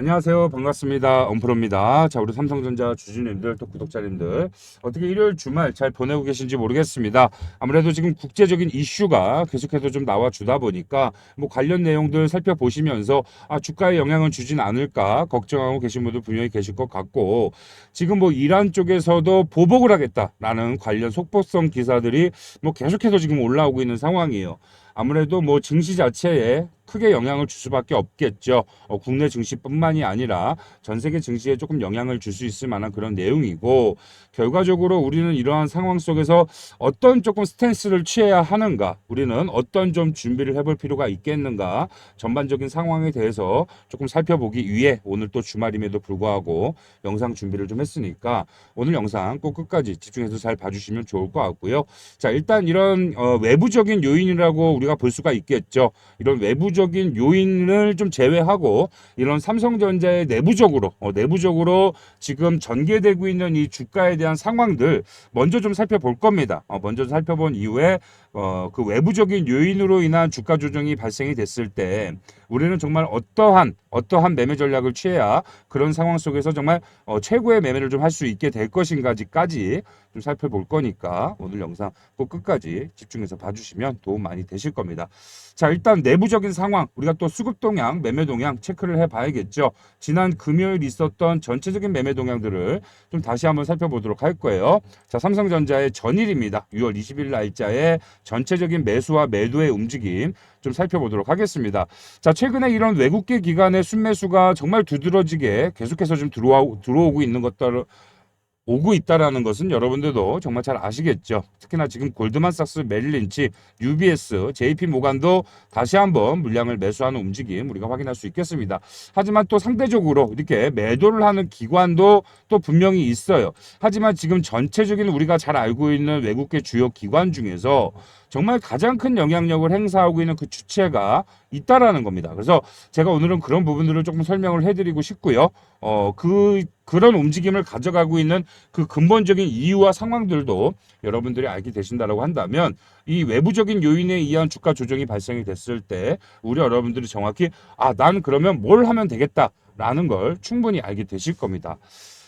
안녕하세요. 반갑습니다. 엄프로입니다. 자, 우리 삼성전자 주주님들 또 구독자님들 어떻게 일요일 주말 잘 보내고 계신지 모르겠습니다. 아무래도 지금 국제적인 이슈가 계속해서 좀 나와주다 보니까 뭐 관련 내용들 살펴보시면서 주가에 영향을 주진 않을까 걱정하고 계신 분들 분명히 계실 것 같고, 지금 뭐 이란 쪽에서도 보복을 하겠다라는 관련 속보성 기사들이 뭐 계속해서 지금 올라오고 있는 상황이에요. 아무래도 뭐 증시 자체에 크게 영향을 줄 수밖에 없겠죠. 국내 증시뿐만이 아니라 전 세계 증시에 조금 영향을 줄 수 있을 만한 그런 내용이고, 결과적으로 우리는 이러한 상황 속에서 어떤 조금 스탠스를 취해야 하는가, 우리는 어떤 좀 준비를 해볼 필요가 있겠는가, 전반적인 상황에 대해서 조금 살펴보기 위해 오늘 또 주말임에도 불구하고 영상 준비를 좀 했으니까 오늘 영상 꼭 끝까지 집중해서 잘 봐주시면 좋을 것 같고요. 자, 일단 이런 외부적인 요인이라고 우리가 볼 수가 있겠죠. 이런 외부적인 요인을 좀 제외하고 이런 삼성전자의 내부적으로 지금 전개되고 있는 이 주가에 대한 상황들 먼저 좀 살펴볼 겁니다. 먼저 살펴본 이후에 그 외부적인 요인으로 인한 주가 조정이 발생이 됐을 때 우리는 정말 어떠한 매매 전략을 취해야 그런 상황 속에서 정말 최고의 매매를 좀 할 수 있게 될 것인가까지 좀 살펴볼 거니까 오늘 영상 꼭 끝까지 집중해서 봐주시면 도움 많이 되실 겁니다. 자, 일단 내부적인 상황, 우리가 또 수급 동향, 매매 동향 체크를 해봐야겠죠. 지난 금요일 있었던 전체적인 매매 동향들을 좀 다시 한번 살펴보도록 할 거예요. 자, 삼성전자의 전일입니다. 6월 20일 날짜에 전체적인 매수와 매도의 움직임 좀 살펴보도록 하겠습니다. 자, 최근에 이런 외국계 기관의 순매수가 정말 두드러지게 계속해서 좀 들어오고 있는 것들 오고 있다라는 것은 여러분들도 정말 잘 아시겠죠. 특히나 지금 골드만삭스, 메릴린치, UBS, JP 모간도 다시 한번 물량을 매수하는 움직임 우리가 확인할 수 있겠습니다. 하지만 또 상대적으로 이렇게 매도를 하는 기관도 또 분명히 있어요. 하지만 지금 전체적인 우리가 잘 알고 있는 외국계 주요 기관 중에서 정말 가장 큰 영향력을 행사하고 있는 그 주체가 있다라는 겁니다. 그래서 제가 오늘은 그런 부분들을 조금 설명을 해드리고 싶고요. 그런 움직임을 가져가고 있는 그 근본적인 이유와 상황들도 여러분들이 알게 되신다라고 한다면 이 외부적인 요인에 의한 주가 조정이 발생이 됐을 때 우리 여러분들이 정확히 난 그러면 뭘 하면 되겠다라는 걸 충분히 알게 되실 겁니다.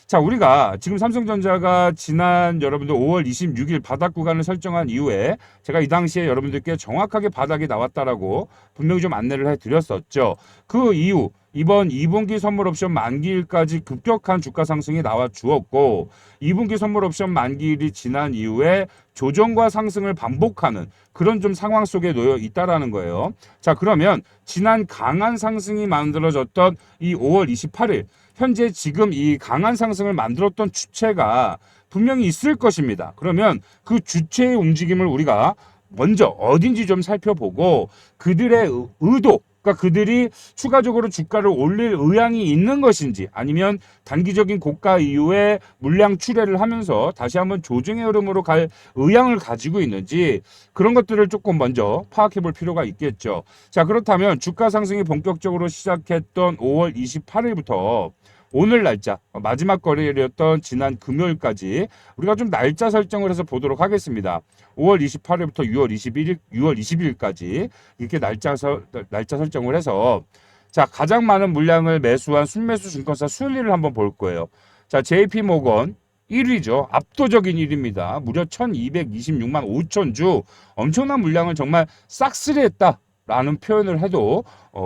자, 우리가 지금 삼성전자가 지난 여러분들 5월 26일 바닥 구간을 설정한 이후에 제가 이 당시에 여러분들께 정확하게 바닥이 나왔다라고 분명히 좀 안내를 해드렸었죠. 그 이후 이번 2분기 선물 옵션 만기일까지 급격한 주가 상승이 나와 주었고, 2분기 선물 옵션 만기일이 지난 이후에 조정과 상승을 반복하는 그런 좀 상황 속에 놓여 있다라는 거예요. 자, 그러면 지난 강한 상승이 만들어졌던 이 5월 28일 현재 지금 이 강한 상승을 만들었던 주체가 분명히 있을 것입니다. 그러면 그 주체의 움직임을 우리가 먼저 어딘지 좀 살펴보고 그들의 의도, 그러니까 그들이 추가적으로 주가를 올릴 의향이 있는 것인지, 아니면 단기적인 고가 이후에 물량 출회를 하면서 다시 한번 조정의 흐름으로 갈 의향을 가지고 있는지, 그런 것들을 조금 먼저 파악해 볼 필요가 있겠죠. 자, 그렇다면 주가 상승이 본격적으로 시작했던 5월 28일부터 오늘 날짜, 마지막 거래일이었던 지난 금요일까지 우리가 좀 날짜 설정을 해서 보도록 하겠습니다. 5월 28일부터 6월 20일까지 이렇게 날짜 설정을 해서, 자, 가장 많은 물량을 매수한 순매수 증권사 순위를 한번 볼 거예요. 자, JP 모건 1위죠. 압도적인 1위입니다. 무려 1226만 5천 주, 엄청난 물량을 정말 싹쓸이했다 라는 표현을 해도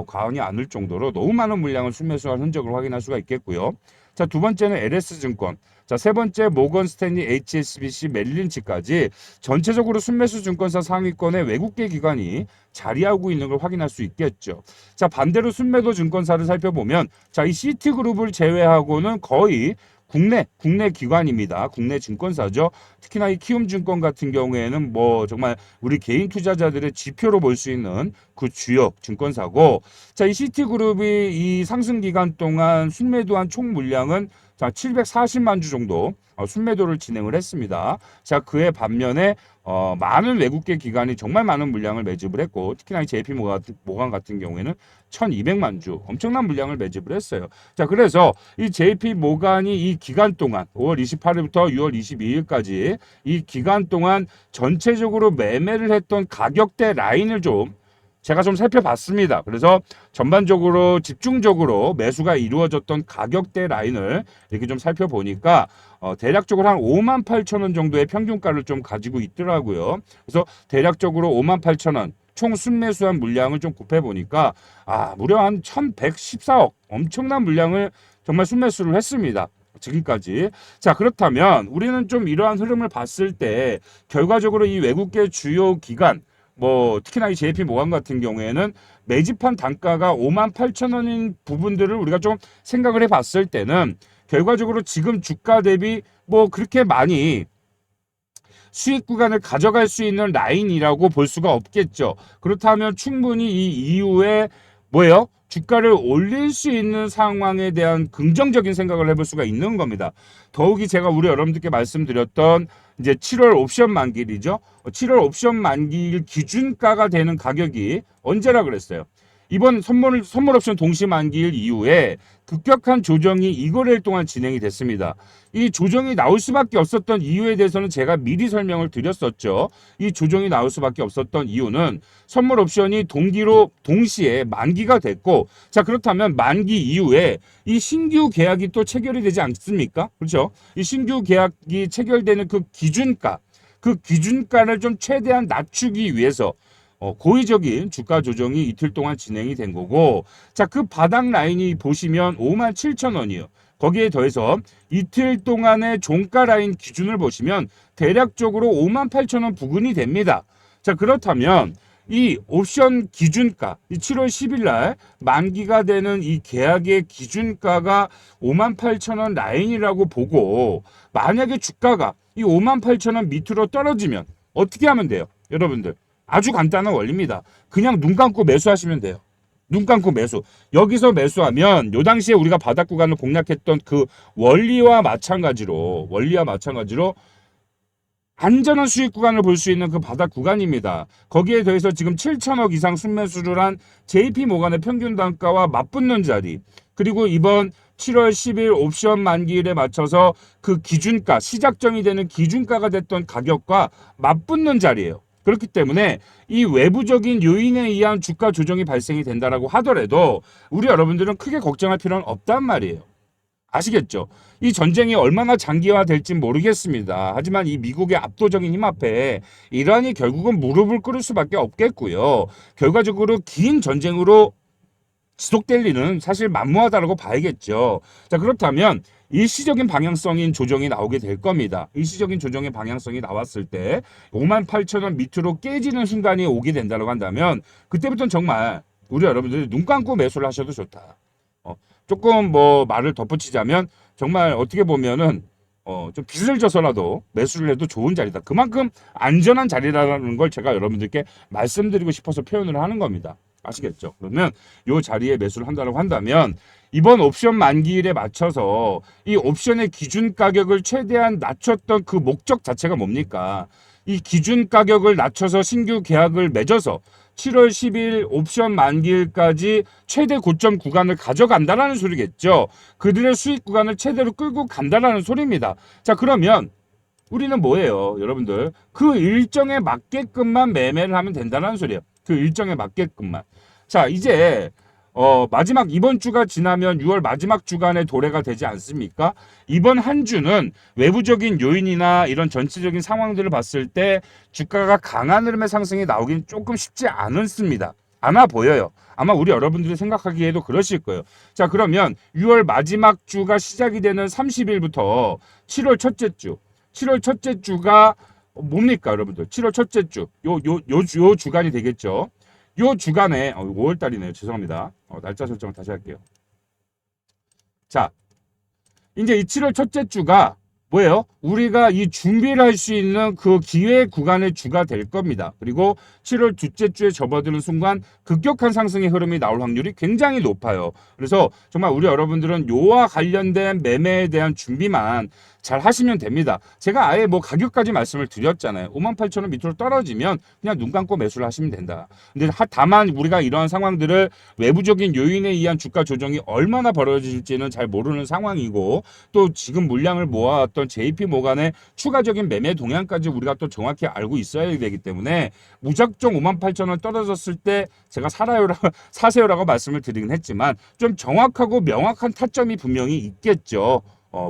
과언이 아닐 정도로 너무 많은 물량을 순매수한 흔적을 확인할 수가 있겠고요. 자, 두 번째는 LS증권, 자, 세 번째 모건 스탠리, HSBC, 멜린치까지 전체적으로 순매수 증권사 상위권의 외국계 기관이 자리하고 있는 걸 확인할 수 있겠죠. 자, 반대로 순매도 증권사를 살펴보면, 자, 이 시티그룹을 제외하고는 거의 국내 기관입니다. 국내 증권사죠. 특히나 이 키움증권 같은 경우에는 뭐 정말 우리 개인 투자자들의 지표로 볼 수 있는 그 주요 증권사고, 자, 이 시티그룹이 이 상승 기간 동안 순매도한 총 물량은 자, 740만 주 정도 순매도를 진행을 했습니다. 자, 그에 반면에 많은 외국계 기관이 정말 많은 물량을 매집을 했고, 특히나 이 JP 모간 같은 경우에는 1200만 주 엄청난 물량을 매집을 했어요. 자, 그래서 이 JP 모간이 이 기간 동안 5월 28일부터 6월 22일까지 이 기간 동안 전체적으로 매매를 했던 가격대 라인을 좀 제가 좀 살펴봤습니다. 그래서 전반적으로 집중적으로 매수가 이루어졌던 가격대 라인을 이렇게 좀 살펴보니까 대략적으로 한 58,000원 정도의 평균가를 좀 가지고 있더라고요. 그래서 대략적으로 58,000원 총 순매수한 물량을 좀 곱해보니까 무려 한 1114억 엄청난 물량을 정말 순매수를 했습니다. 지금까지. 자, 그렇다면 우리는 좀 이러한 흐름을 봤을 때 결과적으로 이 외국계 주요 기관 뭐 특히나 이 JP 모건 같은 경우에는 매집한 단가가 58,000원인 부분들을 우리가 좀 생각을 해봤을 때는 결과적으로 지금 주가 대비 뭐 그렇게 많이 수익 구간을 가져갈 수 있는 라인이라고 볼 수가 없겠죠. 그렇다면 충분히 이 이후에 뭐예요? 주가를 올릴 수 있는 상황에 대한 긍정적인 생각을 해볼 수가 있는 겁니다. 더욱이 제가 우리 여러분들께 말씀드렸던 이제 7월 옵션 만기일이죠. 7월 옵션 만기일 기준가가 되는 가격이 언제라 그랬어요? 이번 선물 옵션 동시 만기일 이후에 급격한 조정이 이거래일 동안 진행이 됐습니다. 이 조정이 나올 수밖에 없었던 이유에 대해서는 제가 미리 설명을 드렸었죠. 이 조정이 나올 수밖에 없었던 이유는 선물 옵션이 동시에 만기가 됐고, 자, 그렇다면 만기 이후에 이 신규 계약이 또 체결이 되지 않습니까? 그렇죠? 이 신규 계약이 체결되는 그 기준가를 좀 최대한 낮추기 위해서 고의적인 주가 조정이 이틀 동안 진행이 된 거고, 자, 그 바닥 라인이 보시면 57,000원이요. 거기에 더해서 이틀 동안의 종가 라인 기준을 보시면 대략적으로 58,000원 부근이 됩니다. 자, 그렇다면 이 옵션 기준가, 이 7월 10일 날 만기가 되는 이 계약의 기준가가 58,000원 라인이라고 보고, 만약에 주가가 이 58,000원 밑으로 떨어지면 어떻게 하면 돼요? 여러분들. 아주 간단한 원리입니다. 그냥 눈 감고 매수하시면 돼요. 눈 감고 매수. 여기서 매수하면 요 당시에 우리가 바닥 구간을 공략했던 그 원리와 마찬가지로 안전한 수익 구간을 볼 수 있는 그 바닥 구간입니다. 거기에 더해서 지금 7천억 이상 순매수를 한 JP 모건의 평균 단가와 맞붙는 자리, 그리고 이번 7월 10일 옵션 만기일에 맞춰서 그 기준가, 시작점이 되는 기준가가 됐던 가격과 맞붙는 자리예요. 그렇기 때문에 이 외부적인 요인에 의한 주가 조정이 발생이 된다라고 하더라도 우리 여러분들은 크게 걱정할 필요는 없단 말이에요. 아시겠죠? 이 전쟁이 얼마나 장기화될지 모르겠습니다. 하지만 이 미국의 압도적인 힘 앞에 이란이 결국은 무릎을 꿇을 수밖에 없겠고요. 결과적으로 긴 전쟁으로 지속될 일은 사실 만무하다라고 봐야겠죠. 자, 그렇다면 일시적인 방향성인 조정이 나오게 될 겁니다. 일시적인 조정의 방향성이 나왔을 때 58,000원 밑으로 깨지는 순간이 오게 된다고 한다면 그때부터는 정말 우리 여러분들이 눈 감고 매수를 하셔도 좋다. 조금 뭐 말을 덧붙이자면 정말 어떻게 보면은 좀 빚을 져서라도 매수를 해도 좋은 자리다. 그만큼 안전한 자리라는 걸 제가 여러분들께 말씀드리고 싶어서 표현을 하는 겁니다. 아시겠죠? 그러면 이 자리에 매수를 한다고 한다면 이번 옵션 만기일에 맞춰서 이 옵션의 기준 가격을 최대한 낮췄던 그 목적 자체가 뭡니까? 이 기준 가격을 낮춰서 신규 계약을 맺어서 7월 10일 옵션 만기일까지 최대 고점 구간을 가져간다라는 소리겠죠. 그들의 수익 구간을 최대로 끌고 간다라는 소리입니다. 자, 그러면 우리는 뭐예요, 여러분들? 그 일정에 맞게끔만 매매를 하면 된다는 소리예요. 그 일정에 맞게끔만. 자, 이제 마지막 이번 주가 지나면 6월 마지막 주간의 도래가 되지 않습니까? 이번 한 주는 외부적인 요인이나 이런 전체적인 상황들을 봤을 때 주가가 강한 흐름의 상승이 나오긴 조금 쉽지 않습니다. 않아 보여요. 아마 우리 여러분들이 생각하기에도 그러실 거예요. 자, 그러면 6월 마지막 주가 시작이 되는 30일부터 7월 첫째 주. 7월 첫째 주가 뭡니까, 여러분들? 7월 첫째 주. 요 주간이 되겠죠. 요 주간에 5월 달이네요. 죄송합니다. 날짜 설정을 다시 할게요. 자, 이제 이 7월 첫째 주가 뭐예요? 우리가 이 준비를 할 수 있는 그 기회 구간의 주가 될 겁니다. 그리고 7월 둘째 주에 접어드는 순간 급격한 상승의 흐름이 나올 확률이 굉장히 높아요. 그래서 정말 우리 여러분들은 요와 관련된 매매에 대한 준비만 잘 하시면 됩니다. 제가 아예 뭐 가격까지 말씀을 드렸잖아요. 58,000원 밑으로 떨어지면 그냥 눈 감고 매수를 하시면 된다. 근데 다만 우리가 이러한 상황들을 외부적인 요인에 의한 주가 조정이 얼마나 벌어질지는 잘 모르는 상황이고, 또 지금 물량을 모아왔던 어떤 JP 모간의 추가적인 매매 동향까지 우리가 또 정확히 알고 있어야 되기 때문에 무작정 58,000원 떨어졌을 때 제가 사세요라고 말씀을 드리긴 했지만 좀 정확하고 명확한 타점이 분명히 있겠죠.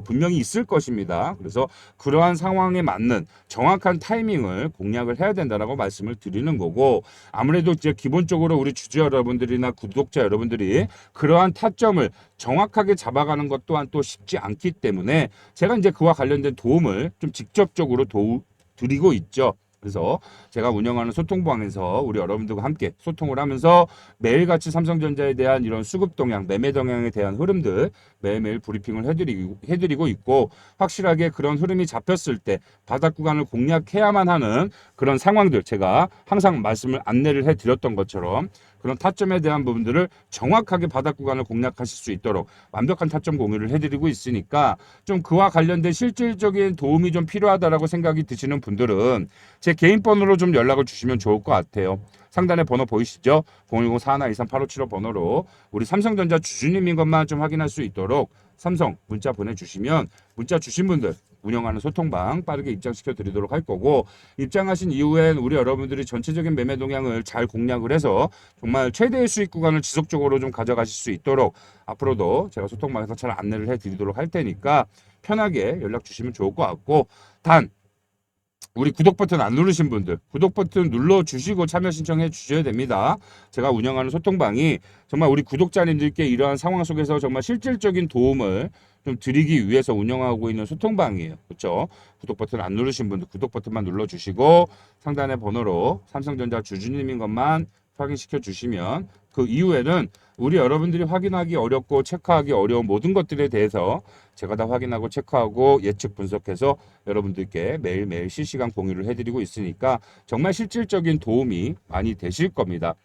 분명히 있을 것입니다. 그래서 그러한 상황에 맞는 정확한 타이밍을 공략을 해야 된다라고 말씀을 드리는 거고, 아무래도 이제 기본적으로 우리 주주 여러분들이나 구독자 여러분들이 그러한 타점을 정확하게 잡아가는 것 또한 또 쉽지 않기 때문에 제가 이제 그와 관련된 도움을 좀 직접적으로 드리고 있죠. 그래서 제가 운영하는 소통방에서 우리 여러분들과 함께 소통을 하면서 매일같이 삼성전자에 대한 이런 수급 동향, 매매 동향에 대한 흐름들 매일매일 브리핑을 해드리고 있고, 확실하게 그런 흐름이 잡혔을 때 바닥 구간을 공략해야만 하는 그런 상황들, 제가 항상 말씀을 안내를 해드렸던 것처럼 그런 타점에 대한 부분들을 정확하게 바닥 구간을 공략하실 수 있도록 완벽한 타점 공유를 해드리고 있으니까 좀 그와 관련된 실질적인 도움이 좀 필요하다라고 생각이 드시는 분들은 제 개인 번호로 좀 연락을 주시면 좋을 것 같아요. 상단에 번호 보이시죠? 010-4123-8575 번호로 우리 삼성전자 주주님인 것만 좀 확인할 수 있도록 삼성 문자 보내주시면 문자 주신 분들 운영하는 소통방 빠르게 입장시켜 드리도록 할 거고, 입장하신 이후엔 우리 여러분들이 전체적인 매매 동향을 잘 공략을 해서 정말 최대의 수익 구간을 지속적으로 좀 가져가실 수 있도록 앞으로도 제가 소통방에서 잘 안내를 해 드리도록 할 테니까 편하게 연락 주시면 좋을 것 같고, 단 우리 구독 버튼 안 누르신 분들 구독 버튼 눌러주시고 참여 신청해 주셔야 됩니다. 제가 운영하는 소통방이 정말 우리 구독자님들께 이러한 상황 속에서 정말 실질적인 도움을 좀 드리기 위해서 운영하고 있는 소통방이에요. 그렇죠? 구독 버튼 안 누르신 분들 구독 버튼만 눌러주시고 상단의 번호로 삼성전자 주주님인 것만 확인시켜 주시면 그 이후에는 우리 여러분들이 확인하기 어렵고 체크하기 어려운 모든 것들에 대해서 제가 다 확인하고 체크하고 예측 분석해서 여러분들께 매일매일 실시간 공유를 해드리고 있으니까 정말 실질적인 도움이 많이 되실 겁니다.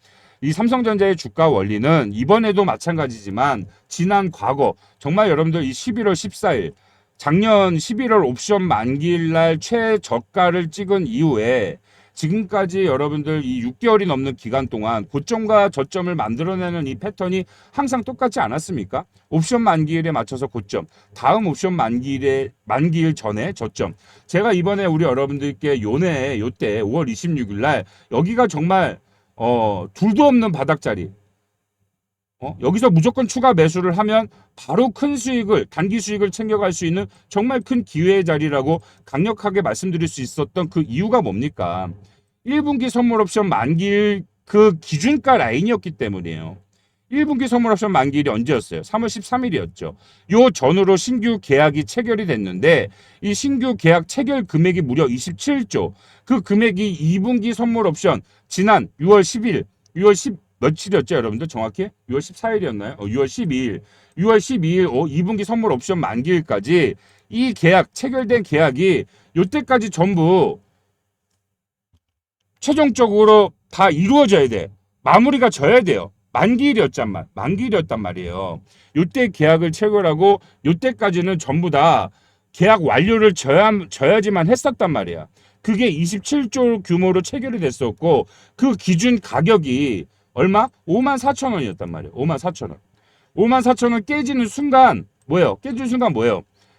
이 삼성전자의 주가 원리는 이번에도 마찬가지지만 지난 과거 정말 여러분들 이 11월 14일 작년 11월 옵션 만기일 날 최저가를 찍은 이후에 지금까지 여러분들 이 6개월이 넘는 기간 동안 고점과 저점을 만들어내는 이 패턴이 항상 똑같지 않았습니까? 옵션 만기일에 맞춰서 고점, 다음 옵션 만기일 전에 저점. 제가 이번에 우리 여러분들께 요때 5월 26일 날 여기가 정말 둘도 없는 바닥자리. 여기서 무조건 추가 매수를 하면 바로 큰 수익을, 단기 수익을 챙겨갈 수 있는 정말 큰 기회의 자리라고 강력하게 말씀드릴 수 있었던 그 이유가 뭡니까? 1분기 선물 옵션 만기일 그 기준가 라인이었기 때문이에요. 1분기 선물 옵션 만기일이 언제였어요? 3월 13일이었죠. 요 전후로 신규 계약이 체결이 됐는데 이 신규 계약 체결 금액이 무려 27조. 그 금액이 2분기 선물 옵션 지난 6월 10일, 6월 10 며칠이었죠, 여러분들? 정확히? 6월 14일이었나요? 6월 12일. 6월 12일 2분기 선물 옵션 만기일까지 이 계약, 체결된 계약이 요때까지 전부 최종적으로 다 이루어져야 돼. 마무리가 져야 돼요. 만기일이었단 말이에요. 요때 계약을 체결하고 요때까지는 전부 다 계약 완료를 져야지만 했었단 말이야. 그게 27조 규모로 체결이 됐었고 그 기준 가격이 얼마? 54,000원이었단 말이에요. 54,000원. 54,000원 깨지는 순간 뭐예요?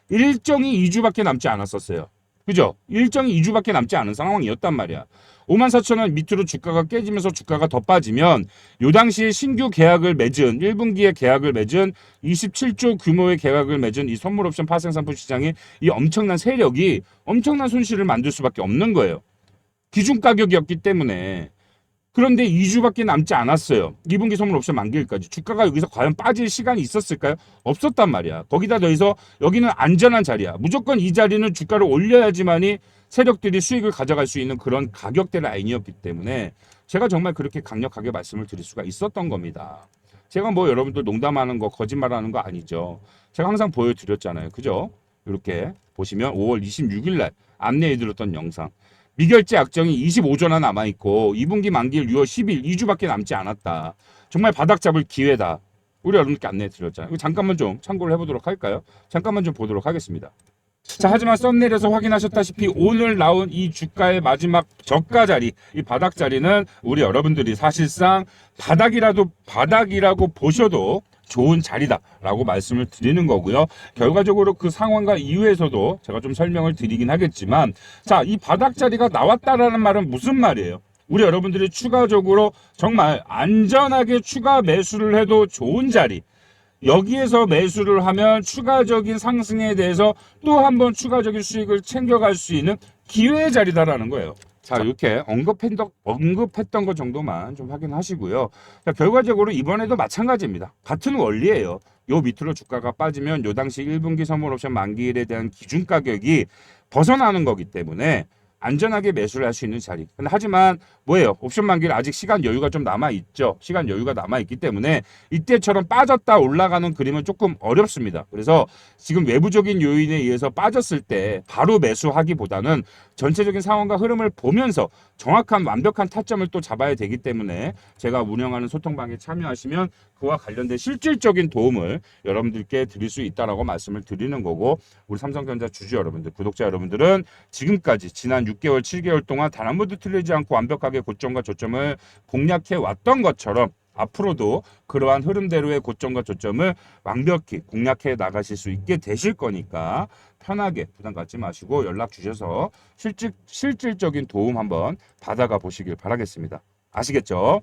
일정이 2주밖에 남지 않았었어요. 그죠? 일정이 2주밖에 남지 않은 상황이었단 말이야. 54,000원 밑으로 주가가 깨지면서 주가가 더 빠지면 요 당시에 신규 계약을 맺은 1분기에 계약을 맺은 27조 규모의 계약을 맺은 이 선물옵션 파생상품 시장에 이 엄청난 세력이 엄청난 손실을 만들 수밖에 없는 거예요. 기준 가격이었기 때문에. 그런데 2주밖에 남지 않았어요. 2분기 선물 옵션 만기일까지. 주가가 여기서 과연 빠질 시간이 있었을까요? 없었단 말이야. 거기다 더해서 여기는 안전한 자리야. 무조건 이 자리는 주가를 올려야지만이 세력들이 수익을 가져갈 수 있는 그런 가격대 라인이었기 때문에 제가 정말 그렇게 강력하게 말씀을 드릴 수가 있었던 겁니다. 제가 뭐 여러분들 농담하는 거 거짓말하는 거 아니죠. 제가 항상 보여드렸잖아요. 그죠? 이렇게 보시면 5월 26일 날 안내해드렸던 영상. 미결제 약정이 25조나 남아있고 2분기 만기일 6월 10일 2주밖에 남지 않았다. 정말 바닥 잡을 기회다. 우리 여러분께 안내해드렸잖아요. 잠깐만 좀 참고를 해보도록 할까요? 잠깐만 좀 보도록 하겠습니다. 자, 하지만 썸네일에서 확인하셨다시피 오늘 나온 이 주가의 마지막 저가 자리, 이 바닥 자리는 우리 여러분들이 사실상 바닥이라고 보셔도 좋은 자리다라고 말씀을 드리는 거고요. 결과적으로 그 상황과 이유에서도 제가 좀 설명을 드리긴 하겠지만, 자, 이 바닥 자리가 나왔다라는 말은 무슨 말이에요? 우리 여러분들이 추가적으로 정말 안전하게 추가 매수를 해도 좋은 자리, 여기에서 매수를 하면 추가적인 상승에 대해서 또 한 번 추가적인 수익을 챙겨갈 수 있는 기회의 자리다라는 거예요. 자, 이렇게 언급했던 것 정도만 좀 확인하시고요. 자, 결과적으로 이번에도 마찬가지입니다. 같은 원리예요. 요 밑으로 주가가 빠지면 요 당시 1분기 선물 옵션 만기일에 대한 기준 가격이 벗어나는 거기 때문에 안전하게 매수를 할 수 있는 자리. 하지만 뭐예요? 옵션 만기일 아직 시간 여유가 좀 남아 있죠. 시간 여유가 남아 있기 때문에 이때처럼 빠졌다 올라가는 그림은 조금 어렵습니다. 그래서 지금 외부적인 요인에 의해서 빠졌을 때 바로 매수하기보다는 전체적인 상황과 흐름을 보면서 정확한 완벽한 타점을 또 잡아야 되기 때문에 제가 운영하는 소통방에 참여하시면 그와 관련된 실질적인 도움을 여러분들께 드릴 수 있다라고 말씀을 드리는 거고, 우리 삼성전자 주주 여러분들, 구독자 여러분들은 지금까지 지난 6개월, 7개월 동안 단 한 번도 틀리지 않고 완벽하게 고점과 저점을 공략해 왔던 것처럼 앞으로도 그러한 흐름대로의 고점과 저점을 완벽히 공략해 나가실 수 있게 되실 거니까 편하게 부담 갖지 마시고 연락 주셔서 실질적인 도움 한번 받아가 보시길 바라겠습니다. 아시겠죠?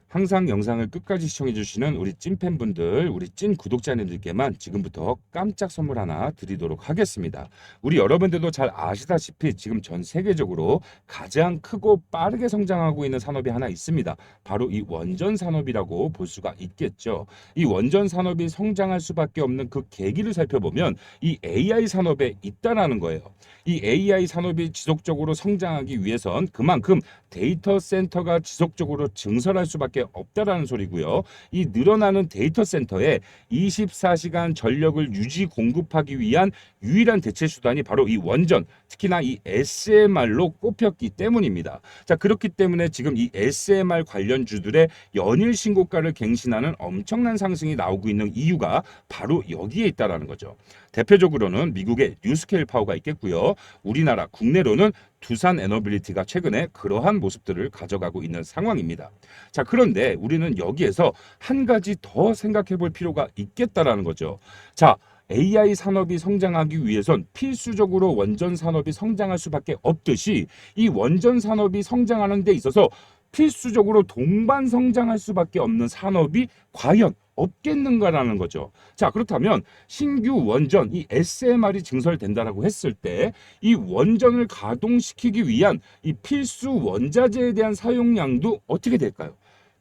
항상 영상을 끝까지 시청해주시는 우리 찐팬분들, 우리 찐 구독자님들께만 지금부터 깜짝 선물 하나 드리도록 하겠습니다. 우리 여러분들도 잘 아시다시피 지금 전 세계적으로 가장 크고 빠르게 성장하고 있는 산업이 하나 있습니다. 바로 이 원전 산업이라고 볼 수가 있겠죠. 이 원전 산업이 성장할 수밖에 없는 그 계기를 살펴보면 이 AI 산업에 있다라는 거예요. 이 AI 산업이 지속적으로 성장하기 위해선 그만큼 데이터 센터가 지속적으로 증설할 수밖에 없다라는 소리고요. 이 늘어나는 데이터 센터에 24시간 전력을 유지 공급하기 위한 유일한 대체 수단이 바로 이 원전, 특히나 이 SMR로 꼽혔기 때문입니다. 자, 그렇기 때문에 지금 이 SMR 관련주들의 연일 신고가를 갱신하는 엄청난 상승이 나오고 있는 이유가 바로 여기에 있다라는 거죠. 대표적으로는 미국의 뉴스케일 파워가 있겠고요. 우리나라 국내로는 두산 에너빌리티가 최근에 그러한 모습들을 가져가고 있는 상황입니다. 자, 그런데 우리는 여기에서 한 가지 더 생각해 볼 필요가 있겠다라는 거죠. 자, AI 산업이 성장하기 위해선 필수적으로 원전 산업이 성장할 수밖에 없듯이 이 원전 산업이 성장하는 데 있어서 필수적으로 동반 성장할 수밖에 없는 산업이 과연 없겠는가라는 거죠. 자, 그렇다면 신규 원전, 이 SMR이 증설된다라고 했을 때 이 원전을 가동시키기 위한 이 필수 원자재에 대한 사용량도 어떻게 될까요?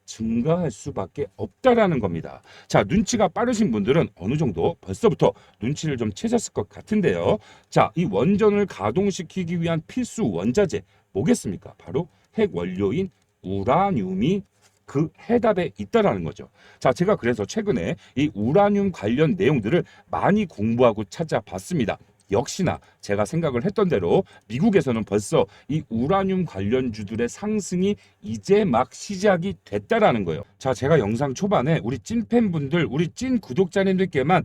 증가할 수밖에 없다라는 겁니다. 자, 눈치가 빠르신 분들은 어느 정도 벌써부터 눈치를 좀 채셨을 것 같은데요. 자, 이 원전을 가동시키기 위한 필수 원자재 뭐겠습니까? 바로 핵 원료인 우라늄이 그 해답에 있다라는 거죠. 자, 제가 그래서 최근에 이 우라늄 관련 내용들을 많이 공부하고 찾아봤습니다. 역시나 제가 생각을 했던 대로 미국에서는 벌써 이 우라늄 관련주들의 상승이 이제 막 시작이 됐다라는 거예요. 자, 제가 영상 초반에 우리 찐팬분들, 우리 찐 구독자님들께만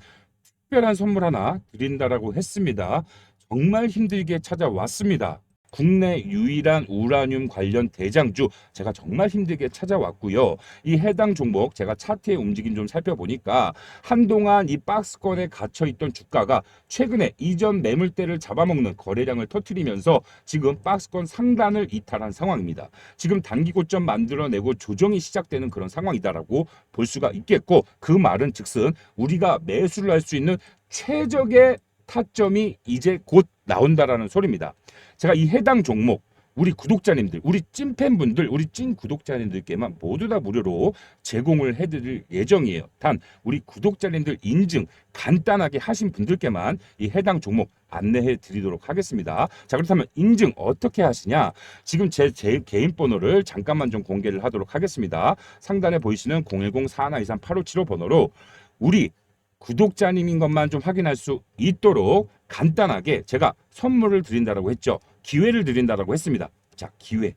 특별한 선물 하나 드린다라고 했습니다. 정말 힘들게 찾아왔습니다. 국내 유일한 우라늄 관련 대장주 제가 정말 힘들게 찾아왔고요. 이 해당 종목 제가 차트의 움직임 좀 살펴보니까 한동안 이 박스권에 갇혀있던 주가가 최근에 이전 매물대를 잡아먹는 거래량을 터뜨리면서 지금 박스권 상단을 이탈한 상황입니다. 지금 단기 고점 만들어내고 조정이 시작되는 그런 상황이다라고 볼 수가 있겠고, 그 말은 즉슨 우리가 매수를 할 수 있는 최적의 타점이 이제 곧 나온다라는 소리입니다. 제가 이 해당 종목 우리 구독자님들, 우리 찐팬분들, 우리 찐 구독자님들께만 모두 다 무료로 제공을 해드릴 예정이에요. 단 우리 구독자님들 인증 간단하게 하신 분들께만 이 해당 종목 안내해 드리도록 하겠습니다. 자, 그렇다면 인증 어떻게 하시냐? 지금 제 개인 번호를 잠깐만 좀 공개를 하도록 하겠습니다. 상단에 보이시는 010-4123-8575 번호로 우리 구독자님인 것만 좀 확인할 수 있도록 간단하게 제가 선물을 드린다라고 했죠. 기회를 드린다라고 했습니다. 자, 기회.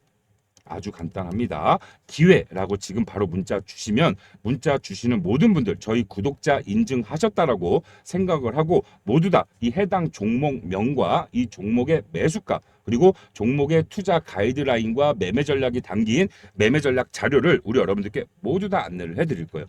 아주 간단합니다. 기회라고 지금 바로 문자 주시면 문자 주시는 모든 분들 저희 구독자 인증하셨다라고 생각을 하고 모두 다 이 해당 종목명과 이 종목의 매수가 그리고 종목의 투자 가이드라인과 매매 전략이 담긴 매매 전략 자료를 우리 여러분들께 모두 다 안내를 해드릴 거예요.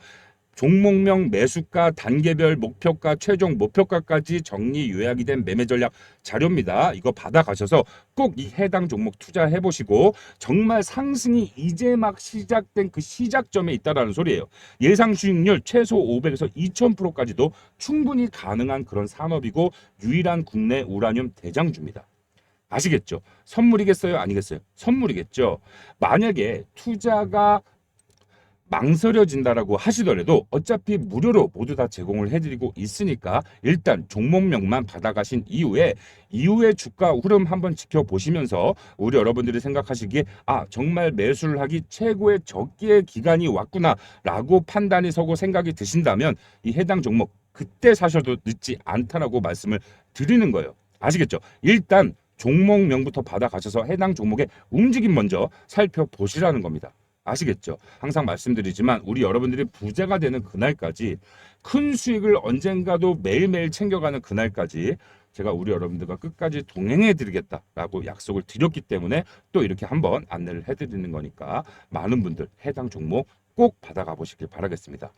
종목명, 매수가, 단계별 목표가, 최종 목표가까지 정리 요약이 된 매매 전략 자료입니다. 이거 받아가셔서 꼭 이 해당 종목 투자해 보시고 정말 상승이 이제 막 시작된 그 시작점에 있다라는 소리예요. 예상 수익률 최소 500에서 2000%까지도 충분히 가능한 그런 산업이고 유일한 국내 우라늄 대장주입니다. 아시겠죠? 선물이겠어요? 아니겠어요? 선물이겠죠. 만약에 투자가 망설여진다라고 하시더라도 어차피 무료로 모두 다 제공을 해드리고 있으니까 일단 종목명만 받아가신 이후에 주가 흐름 한번 지켜보시면서 우리 여러분들이 생각하시기에 아 정말 매수를 하기 최고의 적기의 기간이 왔구나라고 판단이 서고 생각이 드신다면 이 해당 종목 그때 사셔도 늦지 않다라고 말씀을 드리는 거예요. 아시겠죠? 일단 종목명부터 받아가셔서 해당 종목의 움직임 먼저 살펴보시라는 겁니다. 아시겠죠? 항상 말씀드리지만 우리 여러분들이 부자가 되는 그날까지 큰 수익을 언젠가도 매일매일 챙겨가는 그날까지 제가 우리 여러분들과 끝까지 동행해 드리겠다라고 약속을 드렸기 때문에 또 이렇게 한번 안내를 해드리는 거니까 많은 분들 해당 종목 꼭 받아가 보시길 바라겠습니다.